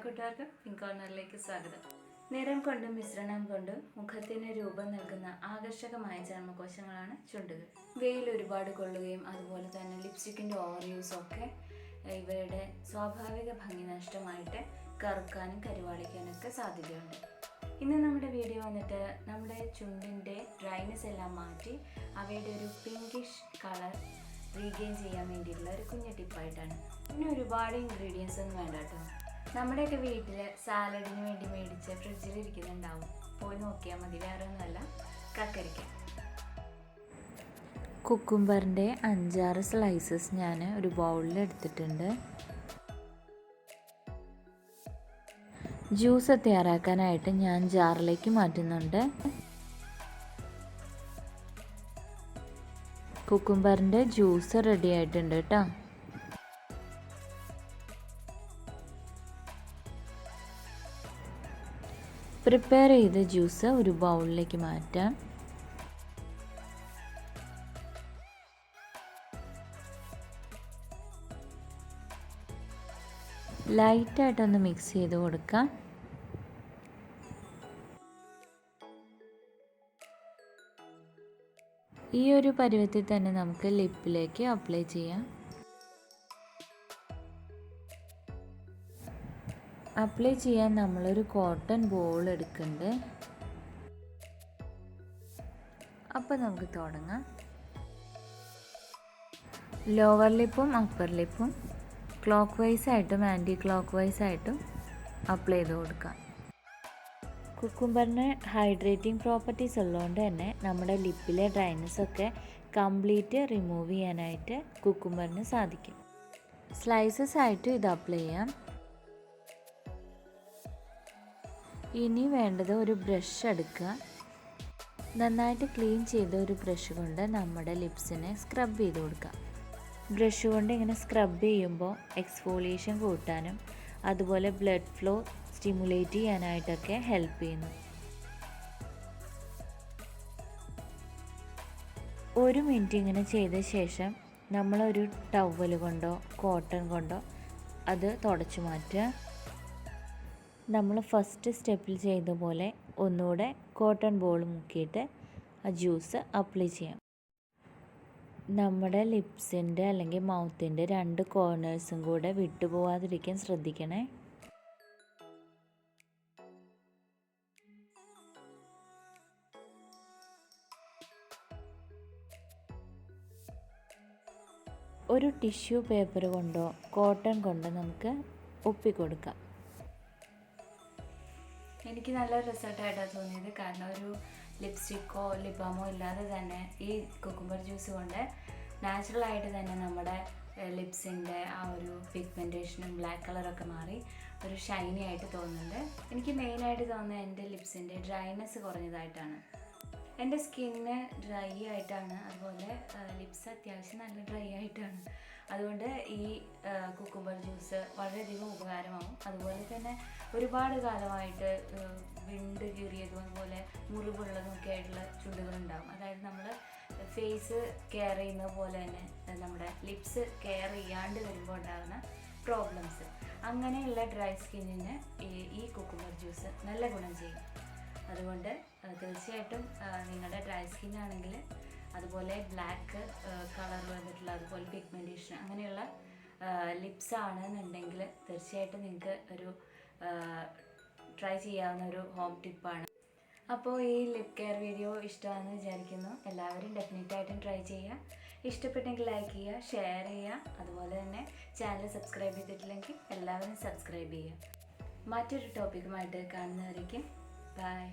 കൂട്ടുകാർക്ക് പിങ്ക് കോർണറിലേക്ക് സ്വാഗതം. നിറം കൊണ്ടും മിശ്രണം കൊണ്ടും മുഖത്തിന് രൂപം നൽകുന്ന ആകർഷകമായ ചർമ്മകോശങ്ങളാണ് ചുണ്ടുകൾ. വെയിൽ ഒരുപാട് കൊള്ളുകയും അതുപോലെ തന്നെ ലിപ്സ്റ്റിക്കിൻ്റെ ഓവർ യൂസും ഒക്കെ ഇവയുടെ സ്വാഭാവിക ഭംഗി നഷ്ടമായിട്ട് കറുക്കാനും കരിവാളിക്കാനൊക്കെ സാധ്യതയുണ്ട്. ഇന്ന് നമ്മുടെ വീഡിയോ വന്നിട്ട് നമ്മുടെ ചുണ്ടിൻ്റെ ഡ്രൈനെസ് എല്ലാം മാറ്റി അവയുടെ ഒരു പിങ്കിഷ് കളർ റീഗെയിൻ ചെയ്യാൻ വേണ്ടിയിട്ടുള്ള ഒരു കുഞ്ഞു ടിപ്പായിട്ടാണ്. പിന്നെ ഒരുപാട് ഇൻഗ്രീഡിയൻസ് ഒന്നും വേണ്ട കേട്ടോ. നമ്മുടെയൊക്കെ വീട്ടിൽ സാലഡിന് വേണ്ടി മേടിച്ച് ഫ്രിഡ്ജിൽ ഇരിക്കുന്നുണ്ടാവും, പോയി നോക്കിയാൽ മതി. വേറെ ഒന്നുമല്ല, കക്കരിക്ക. കുക്കുംബറിൻ്റെ 5-6 സ്ലൈസസ് ഞാൻ ഒരു ബൗളിൽ എടുത്തിട്ടുണ്ട്. ജ്യൂസ് തയ്യാറാക്കാനായിട്ട് ഞാൻ ജാറിലേക്ക് മാറ്റുന്നുണ്ട്. കുക്കുംബറിൻ്റെ ജ്യൂസ് റെഡി ആയിട്ടുണ്ട് കേട്ടോ. പ്രിപ്പയർ ചെയ്ത ജ്യൂസ് ഒരു ബൗളിലേക്ക് മാറ്റാം. ലൈറ്റായിട്ടൊന്ന് മിക്സ് ചെയ്ത് കൊടുക്കാം. ഈ ഒരു പരുവത്തിൽ തന്നെ നമുക്ക് ലിപ്പിലേക്ക് അപ്ലൈ ചെയ്യാം. അപ്ലൈ ചെയ്യാൻ നമ്മളൊരു കോട്ടൺ ബോൾ എടുക്കുന്നുണ്ട്. അപ്പോൾ നമുക്ക് തുടങ്ങാം. ലോവർ ലിപ്പും അപ്പർ ലിപ്പും ക്ലോക്ക് വൈസ് ആയിട്ടും ആൻറ്റി ക്ലോക്ക് വൈസ് ആയിട്ടും അപ്ലൈ ചെയ്ത് കൊടുക്കാം. കുക്കുംബറിന് ഹൈഡ്രേറ്റിംഗ് പ്രോപ്പർട്ടീസ് ഉള്ളതുകൊണ്ട് തന്നെ നമ്മുടെ ലിപ്പിലെ ഡ്രൈനെസ് ഒക്കെ കംപ്ലീറ്റ് റിമൂവ് ചെയ്യാനായിട്ട് കുക്കുംബറിന് സാധിക്കും. സ്ലൈസസ് ആയിട്ട് ഇത് അപ്ലൈ ചെയ്യാം. ഇനി വേണ്ടത് ഒരു ബ്രഷ് എടുക്കുക. നന്നായിട്ട് ക്ലീൻ ചെയ്ത ഒരു ബ്രഷ് കൊണ്ട് നമ്മുടെ ലിപ്സിനെ സ്ക്രബ് ചെയ്ത് കൊടുക്കുക. ബ്രഷ് കൊണ്ട് ഇങ്ങനെ സ്ക്രബ് ചെയ്യുമ്പോൾ എക്സ്ഫോളിയേഷൻ കൂട്ടാനും അതുപോലെ ബ്ലഡ് ഫ്ലോ സ്റ്റിമുലേറ്റ് ചെയ്യാനായിട്ടൊക്കെ ഹെൽപ്പ് ചെയ്യുന്നു. 1 മിനിറ്റ് ഇങ്ങനെ ചെയ്ത ശേഷം നമ്മളൊരു ടവൽ കൊണ്ടോ കോട്ടൺ കൊണ്ടോ അത് തുടച്ചു മാറ്റുക. നമ്മൾ ഫസ്റ്റ് സ്റ്റെപ്പിൽ ചെയ്ത പോലെ ഒന്നുകൂടെ കോട്ടൺ ബോൾ മുക്കിയിട്ട് ആ ജ്യൂസ് അപ്ലൈ ചെയ്യാം. നമ്മുടെ ലിപ്സിൻ്റെ അല്ലെങ്കിൽ മൗത്തിൻ്റെ 2 കോർണേഴ്സും കൂടെ വിട്ടുപോകാതിരിക്കാൻ ശ്രദ്ധിക്കണേ. ഒരു ടിഷ്യൂ പേപ്പർ കൊണ്ടോ കോട്ടൺ കൊണ്ടോ നമുക്ക് ഒപ്പിക്കൊടുക്കാം. എനിക്ക് നല്ല റിസൾട്ടായിട്ടാണ് തോന്നിയത്. കാരണം ഒരു ലിപ്സ്റ്റിക്കോ ലിപ് ബാമോ ഇല്ലാതെ തന്നെ ഈ കുക്കുംബർ ജ്യൂസ് കൊണ്ട് നാച്ചുറലായിട്ട് തന്നെ നമ്മുടെ ലിപ്സിൻ്റെ ആ ഒരു പിഗ്മെൻറ്റേഷനും ബ്ലാക്ക് കളറൊക്കെ മാറി ഒരു ഷൈനി ആയിട്ട് തോന്നുന്നുണ്ട്. എനിക്ക് മെയിനായിട്ട് തോന്നുന്നത് എൻ്റെ ലിപ്സിൻ്റെ ഡ്രൈനെസ് കുറഞ്ഞതായിട്ടാണ്. എൻ്റെ സ്കിന്ന് ഡ്രൈ ആയിട്ടാണ്, അതുപോലെ ലിപ്സ് അത്യാവശ്യം നല്ല ഡ്രൈ ആയിട്ടാണ്. അതുകൊണ്ട് ഈ കുക്കുംബർ ജ്യൂസ് വളരെയധികം ഉപകാരമാവും. അതുപോലെ തന്നെ ഒരുപാട് കാലമായിട്ട് വിണ്ട് കീറിയതും അതുപോലെ മുറിവുള്ളതും ഒക്കെ ആയിട്ടുള്ള ചുണ്ടുകളുണ്ടാകും. അതായത് നമ്മൾ ഫേസ് കെയർ ചെയ്യുന്ന പോലെ തന്നെ നമ്മുടെ ലിപ്സ് കെയർ ചെയ്യാണ്ട് വരുമ്പോൾ ഉണ്ടാകുന്ന പ്രോബ്ലംസ്, അങ്ങനെയുള്ള ഡ്രൈ സ്കിന്നിന് ഈ കുക്കുംബർ ജ്യൂസ് നല്ല ഗുണം ചെയ്യും. അതുകൊണ്ട് തീർച്ചയായിട്ടും നിങ്ങളുടെ ഡ്രൈ സ്കിന്നാണെങ്കിൽ അതുപോലെ ബ്ലാക്ക് കളർ വന്നിട്ടുള്ള അതുപോലെ പിഗ്മെൻറ്റേഷൻ അങ്ങനെയുള്ള ലിപ്സ് ആണെന്നുണ്ടെങ്കിൽ തീർച്ചയായിട്ടും നിങ്ങൾക്ക് ഒരു ട്രൈ ചെയ്യാവുന്ന ഒരു ഹോം ടിപ്പാണ്. അപ്പോൾ ഈ ലിപ് കെയർ വീഡിയോ ഇഷ്ടമാണെന്ന് വിചാരിക്കുന്നു. എല്ലാവരും ഡെഫിനറ്റായിട്ടും ട്രൈ ചെയ്യുക. ഇഷ്ടപ്പെട്ടെങ്കിൽ ലൈക്ക് ചെയ്യുക, ഷെയർ ചെയ്യുക. അതുപോലെ തന്നെ ചാനൽ സബ്സ്ക്രൈബ് ചെയ്തിട്ടില്ലെങ്കിൽ എല്ലാവരും സബ്സ്ക്രൈബ് ചെയ്യുക. മറ്റൊരു ടോപ്പിക്കുമായിട്ട് കാണുന്നവരേക്കും ബൈ.